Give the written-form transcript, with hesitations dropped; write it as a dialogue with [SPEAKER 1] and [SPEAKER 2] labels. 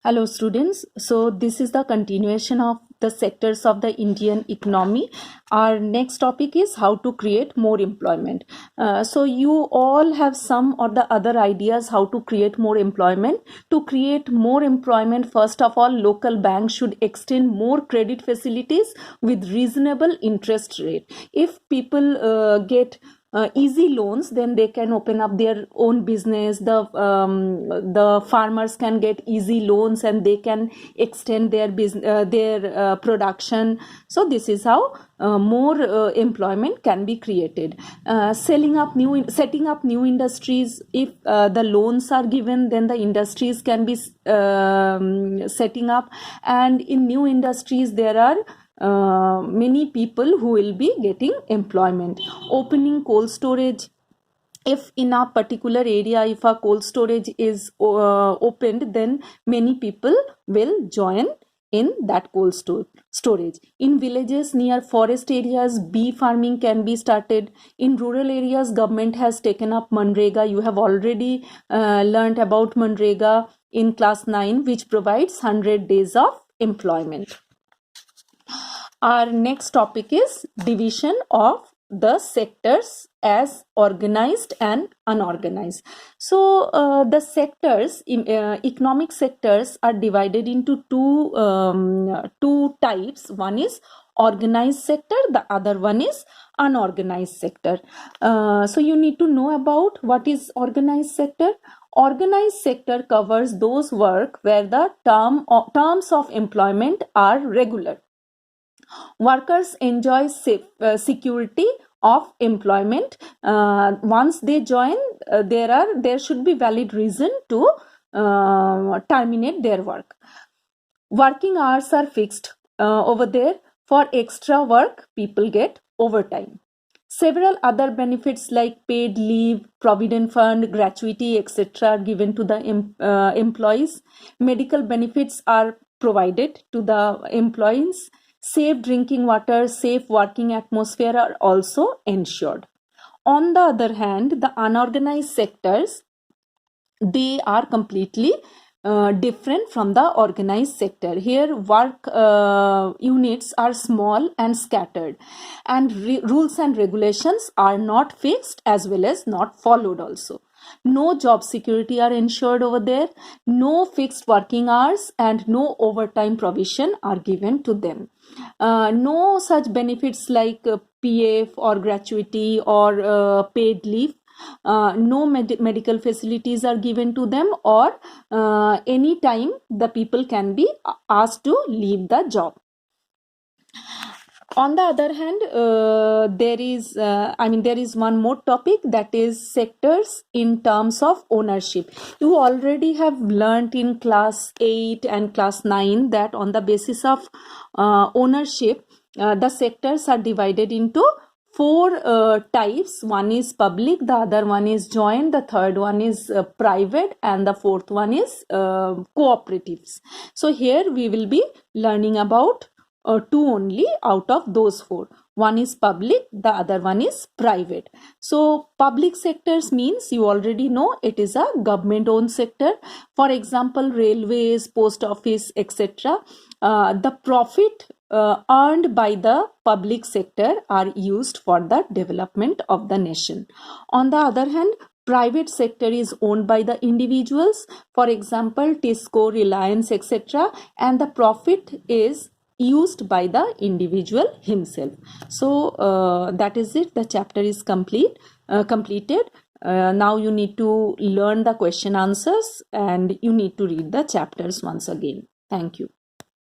[SPEAKER 1] Hello students, so this is the continuation of the sectors of the Indian economy. Our next topic is how to create more employment. So you all have some or the other ideas how to create more employment. To create more employment, first of all, local banks should extend more credit facilities with reasonable interest rate. If people get easy loans, then they can open up their own business. The farmers can get easy loans and they can extend their business, their production. So this is how more employment can be created. Setting up new industries. If the loans are given, then the industries can be setting up, and in new industries there are many people who will be getting employment. Opening cold storage. If in a particular area, if a cold storage is opened, then many people will join in that cold storage. In villages near forest areas, bee farming can be started. In rural areas, government has taken up Manrega. You have already learnt about Manrega in class 9, which provides 100 days of employment. Our next topic is division of the sectors as organized and unorganized. So the sectors, economic sectors, are divided into two types. One is organized sector, the other one is unorganized sector. So you need to know about what is organized sector. Organized sector covers those work where the terms of employment are regular. Workers enjoy security of employment. Once they join, there should be valid reason to terminate their work. Working hours are fixed over there. For extra work, people get overtime. Several other benefits like paid leave, provident fund, gratuity, etc. are given to the employees. Medical benefits are provided to the employees. Safe drinking water, safe working atmosphere are also ensured. On the other hand, the unorganized sectors, they are completely different from the organized sector. Here work units are small and scattered, and rules and regulations are not fixed as well as not followed also. No job security are ensured over there. No fixed working hours and no overtime provision are given to them. No such benefits like PF or gratuity or paid leave. No medical facilities are given to them, or any time the people can be asked to leave the job. On the other hand, there is one more topic, that is sectors in terms of ownership. You already have learnt in class 8 and class 9 that on the basis of ownership, the sectors are divided into four types. One is public, the other one is joint, the third one is private, and the fourth one is cooperatives. So here we will be learning about two only out of those four. One is public, the other one is private. So public sectors means, you already know, it is a government owned sector. For example, railways, post office, etc. The profit earned by the public sector are used for the development of the nation. On the other hand, private sector is owned by the individuals, for example Tisco, Reliance, etc., and the profit is used by the individual himself. So that is it. The chapter is completed. Now you need to learn the question answers and you need to read the chapters once again. Thank you.